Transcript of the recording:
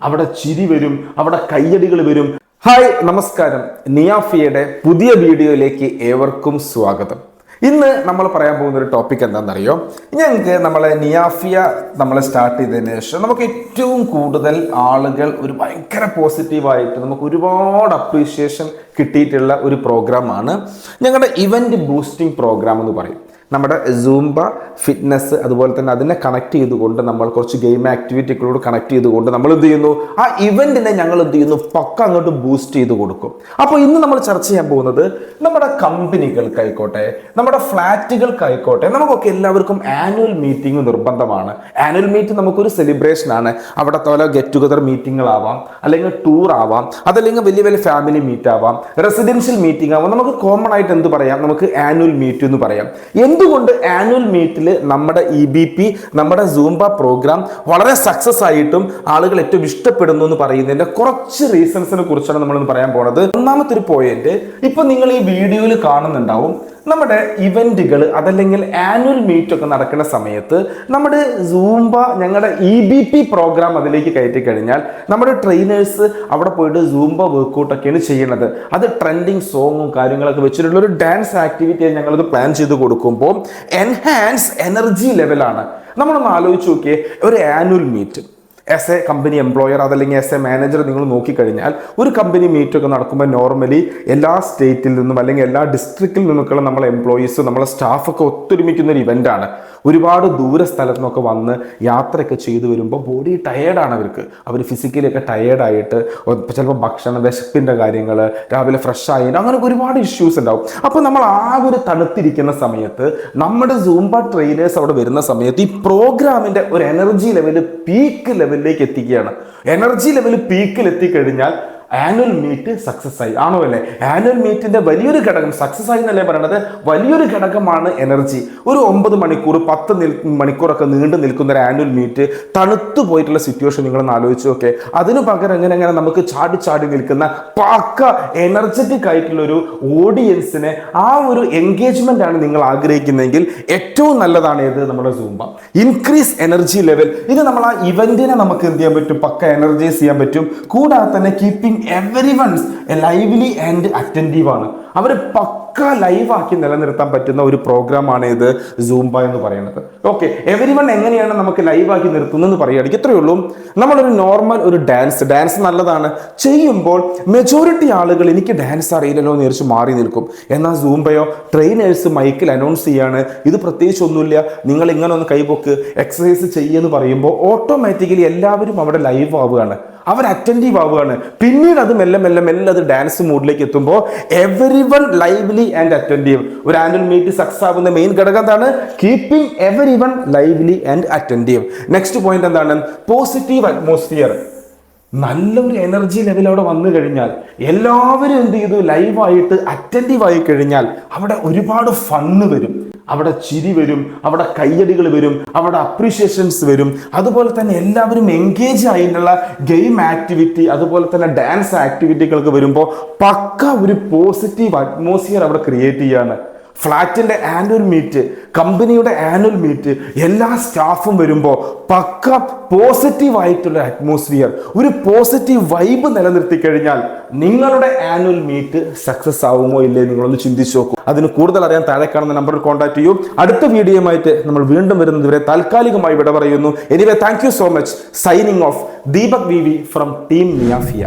അവിടെ ചിരി വരും, അവിടെ കയ്യടികൾ വരും. ഹായ്, നമസ്കാരം. നിയാഫിയയുടെ പുതിയ വീഡിയോയിലേക്ക് ഏവർക്കും സ്വാഗതം. ഇന്ന് നമ്മൾ പറയാൻ പോകുന്ന ഒരു ടോപ്പിക് എന്താണെന്നറിയോ? ഞങ്ങൾക്ക് നമ്മളെ നിയാഫിയ സ്റ്റാർട്ട് ചെയ്തതിന് ശേഷം നമുക്ക് ഏറ്റവും കൂടുതൽ ആളുകൾ ഒരു ഭയങ്കര പോസിറ്റീവായിട്ട് നമുക്ക് ഒരുപാട് അപ്രീഷിയേഷൻ കിട്ടിയിട്ടുള്ള ഒരു പ്രോഗ്രാമാണ് ഞങ്ങളുടെ ഇവന്റ് ബൂസ്റ്റിംഗ് പ്രോഗ്രാം എന്ന് പറയും. നമ്മുടെ സൂംബ ഫിറ്റ്നസ് അതുപോലെ തന്നെ അതിനെ കണക്ട് ചെയ്തുകൊണ്ട് നമ്മൾ കുറച്ച് ഗെയിം ആക്ടിവിറ്റികളോട് കണക്ട് ചെയ്തുകൊണ്ട് നമ്മൾ എന്ത് ചെയ്യുന്നു, ആ ഇവന്റിനെ ഞങ്ങൾ എന്ത് ചെയ്യുന്നു, പക്ക അങ്ങോട്ട് ബൂസ്റ്റ് ചെയ്ത് കൊടുക്കും. അപ്പോൾ ഇന്ന് നമ്മൾ ചർച്ച ചെയ്യാൻ പോകുന്നത് നമ്മുടെ കമ്പനികൾക്കായിക്കോട്ടെ, നമ്മുടെ ഫ്ലാറ്റുകൾക്കായിക്കോട്ടെ, നമുക്കൊക്കെ എല്ലാവർക്കും ആനുവൽ മീറ്റിംഗ് നിർബന്ധമാണ്. ആനുവൽ മീറ്റിംഗ് നമുക്കൊരു സെലിബ്രേഷൻ ആണ്. അവിടെ പോലെ ഗെറ്റ് ടുഗദർ മീറ്റിങ്ങുകളാവാം, അല്ലെങ്കിൽ ടൂർ ആവാം, അതല്ലെങ്കിൽ വലിയ വലിയ ഫാമിലി മീറ്റ് ആവാം, റെസിഡൻഷ്യൽ മീറ്റിംഗ് ആവാം. നമുക്ക് കോമൺ ആയിട്ട് എന്ത് പറയാം, നമുക്ക് ആനുവൽ മീറ്റ് എന്ന് പറയാം. എന്തുകൊണ്ട് ആനുവൽ മീറ്റിൽ നമ്മുടെ EBP നമ്മുടെ സൂംബ പ്രോഗ്രാം വളരെ സക്സസ് ആയിട്ടും ആളുകൾ ഏറ്റവും ഇഷ്ടപ്പെടുന്നു എന്ന് പറയുന്നതിന്റെ കുറച്ച് റീസൺസിനെ കുറിച്ചാണ് നമ്മൾ പറയാൻ പോകുന്നത്. ഒന്നാമത്തെ ഒരു പോയിന്റ്, ഇപ്പൊ നിങ്ങൾ ഈ വീഡിയോയിൽ കാണുന്നുണ്ടാവും, നമ്മുടെ ഇവന്റുകൾ അതല്ലെങ്കിൽ ആനുവൽ മീറ്റ് ഒക്കെ നടക്കുന്ന സമയത്ത് നമ്മുടെ സൂംബ ഞങ്ങളുടെ EBP പ്രോഗ്രാം അതിലേക്ക് കയറ്റി കഴിഞ്ഞാൽ നമ്മുടെ ട്രെയിനേഴ്സ് അവിടെ പോയിട്ട് സൂംബ വർക്കൗട്ട് ഒക്കെയാണ് ചെയ്യുന്നത്. അത് ട്രെൻഡിങ് സോങ്ങും കാര്യങ്ങളൊക്കെ വെച്ചിട്ടുള്ള ഒരു ഡാൻസ് ആക്ടിവിറ്റി ഞങ്ങളത് പ്ലാൻ ചെയ്ത് കൊടുക്കുമ്പോൾ എൻഹാൻസ് എനർജി ലെവലാണ്. നമ്മളൊന്ന് ആലോചിച്ച് നോക്കിയേ, ഒരു annual meet as a company employer അതല്ലെങ്കിൽ ആസ് എ മാനേജർ നിങ്ങൾ നോക്കിക്കഴിഞ്ഞാൽ ഒരു കമ്പനി മീറ്റ് ഒക്കെ നടക്കുമ്പോൾ നോർമലി എല്ലാ സ്റ്റേറ്റിൽ നിന്നും അല്ലെങ്കിൽ എല്ലാ ഡിസ്ട്രിക്റ്റിൽ നിന്നൊക്കെയുള്ള നമ്മളെ എംപ്ലോയീസ് നമ്മളെ സ്റ്റാഫൊക്കെ ഒത്തൊരുമിക്കുന്ന ഒരു ഇവൻ്റാണ്. ഒരുപാട് ദൂര സ്ഥലത്തു നിന്നൊക്കെ വന്ന് യാത്രയൊക്കെ ചെയ്തു വരുമ്പോൾ ബോഡി ടയേർഡാണ് അവർ ഫിസിക്കലൊക്കെ ടയേർഡായിട്ട് ചിലപ്പോൾ ഭക്ഷണം വിശപ്പിൻ്റെ കാര്യങ്ങൾ രാവിലെ ഫ്രഷ് ആയിട്ട് അങ്ങനെ ഒരുപാട് ഇഷ്യൂസ് ഉണ്ടാവും. അപ്പോൾ നമ്മൾ ആ ഒരു തണുത്തിരിക്കുന്ന സമയത്ത് നമ്മുടെ സൂംബ ട്രെയിനേഴ്സ് അവിടെ വരുന്ന സമയത്ത് ഈ പ്രോഗ്രാമിൻ്റെ ഒരു എനർജി ലെവൽ പീക്ക് ലെവലിലേക്ക് എത്തിക്കുകയാണ്. എനർജി ലെവൽ പീക്കിൽ എത്തിക്കഴിഞ്ഞാൽ ആനുവൽ മീറ്റ് സക്സസ് ആയി. ആണോ അല്ലേ? ആനുവൽ മീറ്റിന്റെ വലിയൊരു ഘടകം സക്സസ് ആയി എന്നല്ലേ പറയണത്, വലിയൊരു ഘടകമാണ് എനർജി. ഒരു 9 മണിക്കൂർ 10 മണിക്കൂറൊക്കെ നീണ്ടു നിൽക്കുന്ന ഒരു ആനുവൽ മീറ്റ് തണുത്തു പോയിട്ടുള്ള സിറ്റുവേഷൻ നിങ്ങളൊന്ന് ആലോചിച്ച് നോക്കെ. അതിനു പകരം എങ്ങനെ നമുക്ക് ചാടി നിൽക്കുന്ന പക്ക എനർജറ്റിക് ആയിട്ടുള്ള ഒരു ഓഡിയൻസിനെ ആ ഒരു എൻഗേജ്മെന്റ് ആണ് നിങ്ങൾ ആഗ്രഹിക്കുന്നതെങ്കിൽ ഏറ്റവും നല്ലതാണ് ഏത്, നമ്മുടെ സൂംബ. Increase energy level. ഇത് നമ്മൾ ആ ഇവന്റിനെ നമുക്ക് എന്ത് ചെയ്യാൻ പറ്റും, പക്ക എനർജൈസ് ചെയ്യാൻ പറ്റും. കൂടാതെ തന്നെ കീപ്പിംഗ് എവരിവൺസ് ലൈവ്ലി ആൻഡ് അറ്റൻറ്റീവ് ആണ്. അവർ പക്ക ലൈവാക്കി നിലനിർത്താൻ പറ്റുന്ന ഒരു പ്രോഗ്രാമാണ് ഇത് സൂംബ എന്ന് പറയുന്നത്. ഓക്കെ, എവരിവൺ എങ്ങനെയാണ് നമുക്ക് ലൈവാക്കി നിർത്തുന്നതെന്ന് പറയുകയാണെങ്കിൽ ഇത്രയേ ഉള്ളൂ. നമ്മളൊരു നോർമൽ ഒരു ഡാൻസ് നല്ലതാണ് ചെയ്യുമ്പോൾ മെജോറിറ്റി ആളുകൾ എനിക്ക് ഡാൻസ് അറിയില്ലല്ലോ എന്ന് വിചാരിച്ച് മാറി നിൽക്കും. എന്നാൽ സൂംബയോ ട്രെയിനേഴ്സ് മൈക്കിൽ അനൗൺസ് ചെയ്യാണ്, ഇത് പ്രത്യേകിച്ച് ഒന്നുമില്ല, നിങ്ങൾ ഇങ്ങനെ ഒന്ന് കൈപൊക്ക് എക്സസൈസ് ചെയ്യുമെന്ന് പറയുമ്പോൾ ഓട്ടോമാറ്റിക്കലി എല്ലാവരും അവിടെ ലൈവ് ആവുകയാണ്, അവർ അറ്റൻറ്റീവ് ആവുകയാണ്. പിന്നീട് അത് മെല്ലെ അത് ഡാൻസ് മൂഡിലേക്ക് എത്തുമ്പോൾ എവരിവൺ ലൈവ്ലി ആൻഡ് അറ്റൻറ്റീവ്. ഒരു ആനുവൽ മീറ്റ് സക്സസ് ആവുന്ന മെയിൻ ഘടകം എന്താണ്? Keeping everyone lively and attentive. Next point എന്താണ്? Positive atmosphere. നല്ലൊരു എനർജി ലെവൽ അവിടെ വന്നു കഴിഞ്ഞാൽ എല്ലാവരും എന്ത് ചെയ്തു, ലൈവായിട്ട് അറ്റൻറ്റീവ് ആയി കഴിഞ്ഞാൽ അവിടെ ഒരുപാട് ഫണ്ണ് വരും, അവിടെ ചിരി വരും, അവിടെ കയ്യടികൾ വരും, അവിടെ അപ്രീഷിയേഷൻസ് വരും. അതുപോലെ തന്നെ എല്ലാവരും എൻഗേജ് ആയിട്ടുള്ള ഗെയിം ആക്ടിവിറ്റി അതുപോലെ തന്നെ ഡാൻസ് ആക്ടിവിറ്റികൾക്ക് വരുമ്പോൾ പക്ക ഒരു പോസിറ്റീവ് അറ്റ്മോസ്ഫിയർ അവിടെ ക്രിയേറ്റ് ചെയ്യാണ്. ഫ്ലാറ്റിന്റെ ആനുവൽ മീറ്റ്, കമ്പനിയുടെ ആനുവൽ മീറ്റ്, എല്ലാ സ്റ്റാഫും വരുമ്പോൾ പക്ക പോസിറ്റീവ് ആയിട്ടുള്ള അറ്റ്മോസ്ഫിയർ, ഒരു പോസിറ്റീവ് വൈബ് നിലനിർത്തി കഴിഞ്ഞാൽ നിങ്ങളുടെ ആനുവൽ മീറ്റ് സക്സസ് ആവുമോ ഇല്ലേ നിങ്ങളൊന്ന് ചിന്തിച്ചു നോക്കൂ. അതിന് കൂടുതൽ അറിയാൻ താഴെ കാണുന്ന നമ്പറിൽ കോൺടാക്ട് ചെയ്യൂ. അടുത്ത വീഡിയോയുമായിട്ട് നമ്മൾ വീണ്ടും വരുന്നതുവരെ താൽക്കാലികമായി വിട പറയുന്നു. Anyway, thank you so much. Signing off, Deepak VV from team നിയാഫിയ.